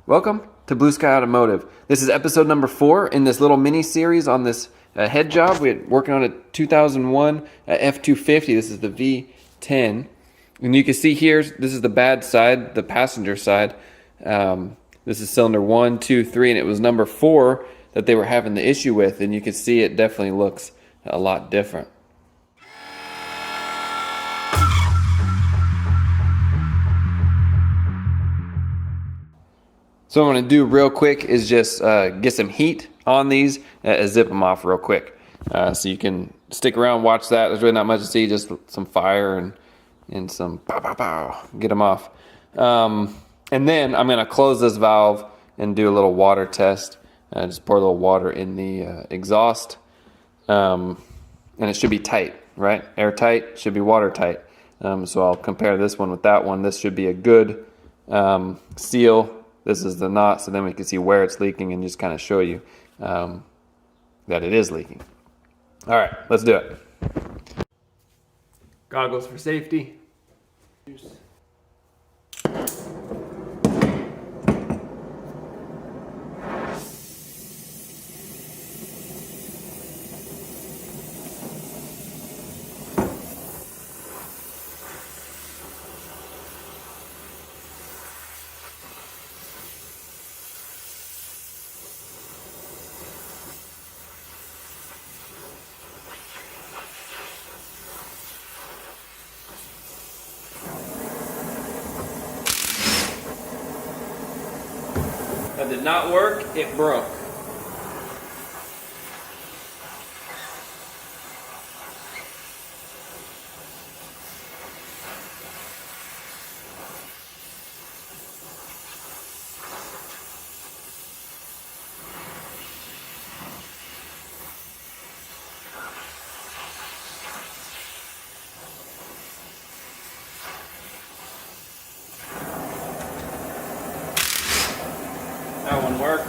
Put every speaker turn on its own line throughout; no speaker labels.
Welcome to Blue Sky Automotive. This is episode number 4 in this little mini series on this head job. We're working on a 2001 F250. This is the V10. And you can see here, this is the bad side, the passenger side. This is cylinder 1, 2, 3, and it was number 4 that they were having the issue with. And you can see it definitely looks a lot different. So what I'm going to do real quick is just get some heat on these and zip them off real quick. So you can stick around, watch that. There's really not much to see, just some fire and some pow, pow, pow, get them off. And then I'm going to close this valve and do a little water test. Just pour a little water in the exhaust. And it should be tight, right? Airtight, should be watertight. So I'll compare this one with that one. This should be a good seal. This is the knot, so then we can see where it's leaking and just kind of show you that it is leaking. All right, let's do it. Goggles for safety. That did not work, it broke. That one worked.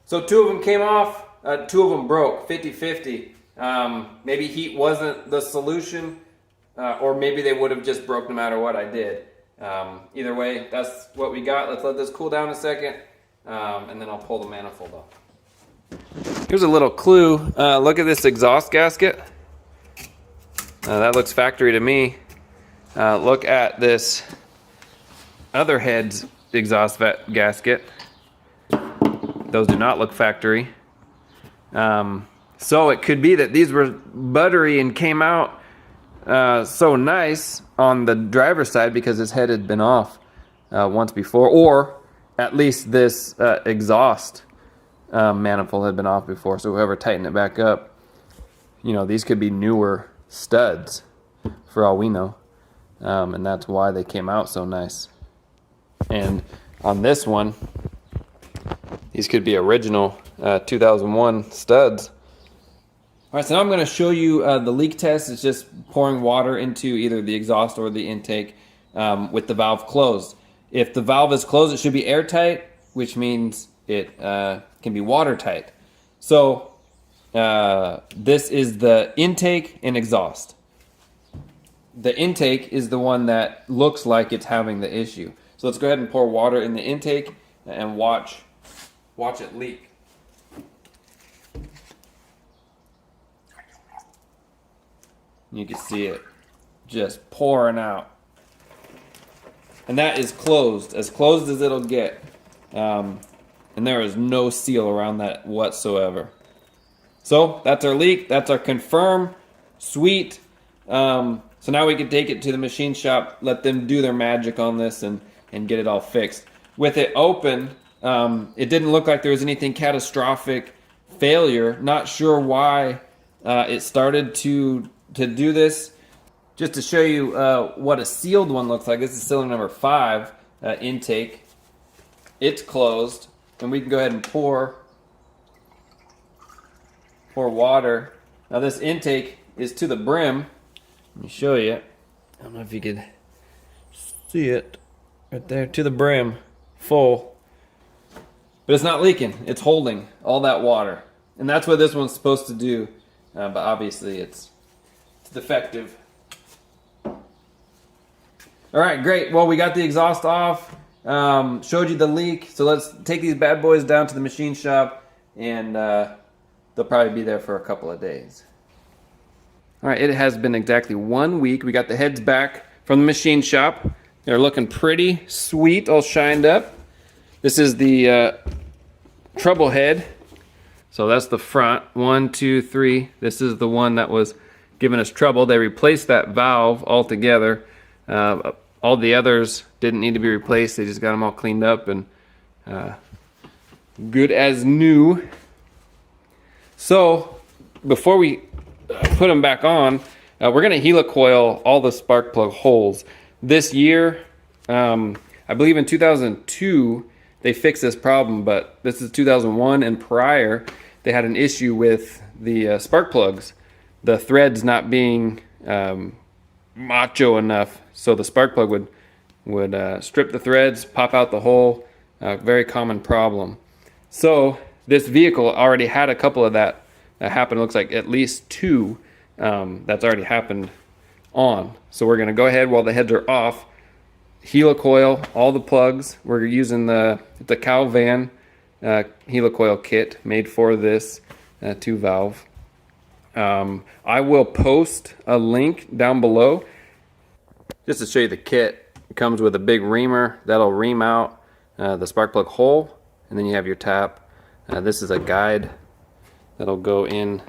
So 2 of them came off, 2 of them broke, 50-50. Maybe heat wasn't the solution, or maybe they would have just broke no matter what I did. Either way, that's what we got. Let's let this cool down a second, and then I'll pull the manifold off. Here's a little clue. Look at this exhaust gasket. That looks factory to me. Look at this other head's exhaust gasket. Those do not look factory. So it could be that these were buttery and came out so nice on the driver's side because his head had been off once before, or at least this exhaust manifold had been off before. So whoever tightened it back up, you know, these could be newer studs for all we know. And that's why they came out so nice. And on this one, these could be original 2001 studs. All right, so now I'm going to show you the leak test. It's just pouring water into either the exhaust or the intake with the valve closed. If the valve is closed, it should be airtight, which means it can be watertight. So this is the intake and exhaust. The intake is the one that looks like it's having the issue. So let's go ahead and pour water in the intake and watch it leak. You can see it just pouring out. And that is closed as it'll get. And there is no seal around that whatsoever. So that's our leak, that's our confirm, sweet. So now we can take it to the machine shop, let them do their magic on this and get it all fixed. With it open, it didn't look like there was anything catastrophic failure. Not sure why it started to do this. Just to show you what a sealed one looks like, this is cylinder number 5 intake. It's closed, and we can go ahead and pour water. Now this intake is to the brim. Let me show you. I don't know if you could see it right there, to the brim, full. But it's not leaking, it's holding all that water. And that's what this one's supposed to do, but obviously it's defective. All right, great. Well, we got the exhaust off, showed you the leak. So let's take these bad boys down to the machine shop, and they'll probably be there for a couple of days. All right, it has been exactly 1 week. We got the heads back from the machine shop. They're looking pretty sweet, all shined up. This is the trouble head. So that's the front, 1, 2, 3. This is the one that was giving us trouble. They replaced that valve altogether. All the others didn't need to be replaced. They just got them all cleaned up and good as new. So before we put them back on, we're going to helicoil all the spark plug holes. This year, I believe in 2002, they fixed this problem, but this is 2001, and prior, they had an issue with the spark plugs. The threads not being macho enough, so the spark plug would strip the threads, pop out the hole. Very common problem. So this vehicle already had a couple of that happen. It looks like at least 2 that's already happened on. So we're going to go ahead while the heads are off, helicoil all the plugs. We're using the Calvan helicoil kit made for this 2 valve. I will post a link down below just to show you the kit. It comes with a big reamer that'll ream out the spark plug hole, and then you have your tap. This is a guide that'll go in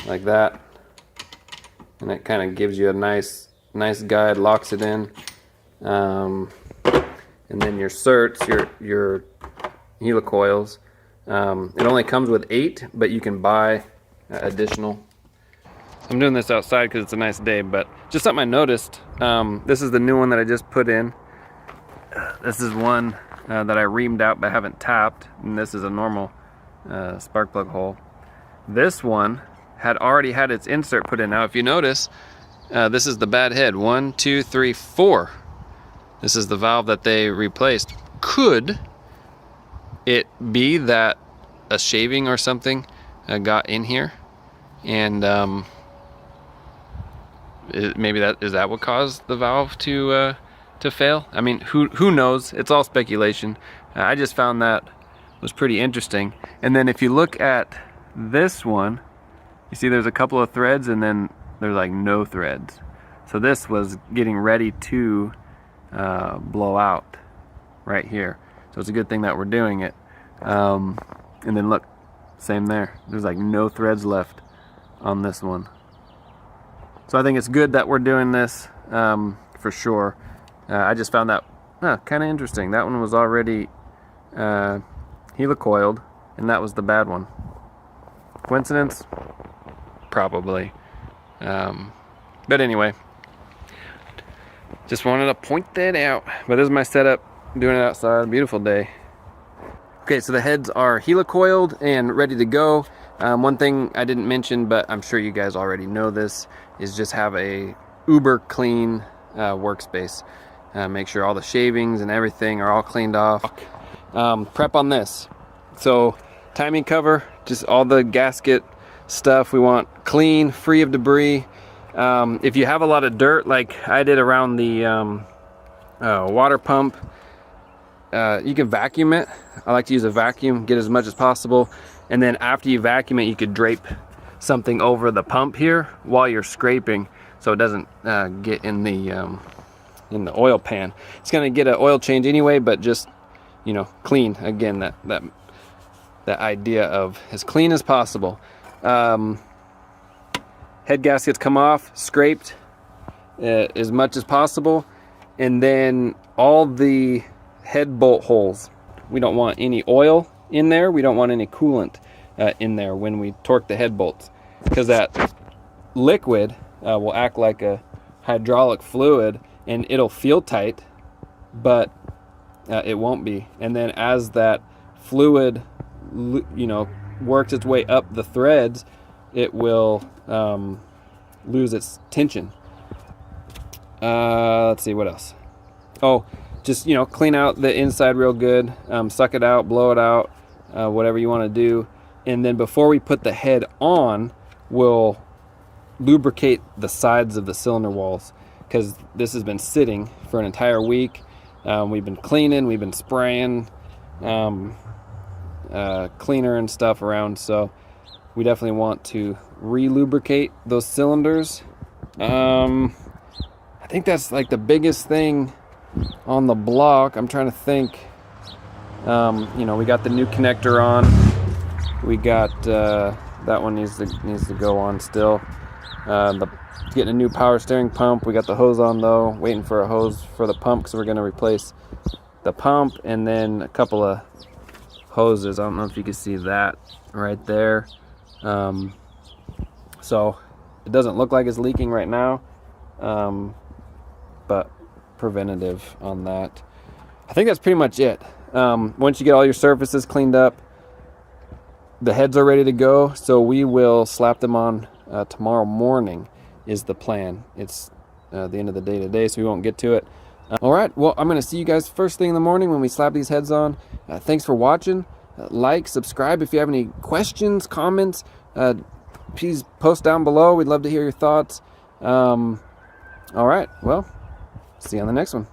like that, and it kind of gives you a nice guide, locks it in. And then your certs, your helicoils. It only comes with 8, but you can buy additional. I'm doing this outside because it's a nice day, but just something I noticed. This is the new one that I just put in. This is one that I reamed out but haven't tapped, and this is a normal spark plug hole. This one had already had its insert put in. Now if you notice, this is the bad head. 1, 2, 3, 4. This is the valve that they replaced. Could it be that a shaving or something got in here, and maybe that what caused the valve to fail? I mean, who knows? It's all speculation. I just found that was pretty interesting. And then if you look at this one, you see there's a couple of threads, and then there's like no threads. So this was getting ready to blow out right here. So it's a good thing that we're doing it. And then look, same there. There's like no threads left on this one. So I think it's good that we're doing this for sure. I just found that kind of interesting. That one was already helicoiled, and that was the bad one. Coincidence? Probably. But anyway, just wanted to point that out. But this is my setup, doing it outside, beautiful day. Okay, so the heads are helicoiled and ready to go. One thing I didn't mention, but I'm sure you guys already know this, is just have a uber clean workspace. Make sure all the shavings and everything are all cleaned off. Prep on this. So timing cover, just all the gasket stuff we want clean, free of debris. If you have a lot of dirt like I did around the water pump, you can vacuum it. I like to use a vacuum, get as much as possible, and then after you vacuum it, you could drape something over the pump here while you're scraping, so it doesn't get in the oil pan. It's gonna get an oil change anyway, but just, you know, clean. Again, that idea of as clean as possible. Head gaskets come off, scraped as much as possible, and then all the head bolt holes. We don't want any oil in there. We don't want any coolant in there when we torque the head bolts, because that liquid will act like a hydraulic fluid, and it'll feel tight, but it won't be. And then as that fluid, works its way up the threads, it will lose its tension. Let's see what else. Oh, just clean out the inside real good, suck it out, blow it out, whatever you want to do. And then before we put the head on, we'll lubricate the sides of the cylinder walls, because this has been sitting for an entire week. We've been cleaning, we've been spraying cleaner and stuff around, so we definitely want to re-lubricate those cylinders. I think that's like the biggest thing on the block. I'm trying to think. We got the new connector on. We got that one needs to go on still. Getting a new power steering pump. We got the hose on though. Waiting for a hose for the pump, because we're going to replace the pump, and then a couple of hoses. I don't know if you can see that right there. So it doesn't look like it's leaking right now, but preventative on that. I think that's pretty much it. Once you get all your surfaces cleaned up, the heads are ready to go, so we will slap them on tomorrow morning is the plan. It's the end of the day today, so we won't get to it. All right, well, I'm going to see you guys first thing in the morning when we slap these heads on. Thanks for watching. Like, subscribe. If you have any questions, comments, please post down below. We'd love to hear your thoughts. All right, well, see you on the next one.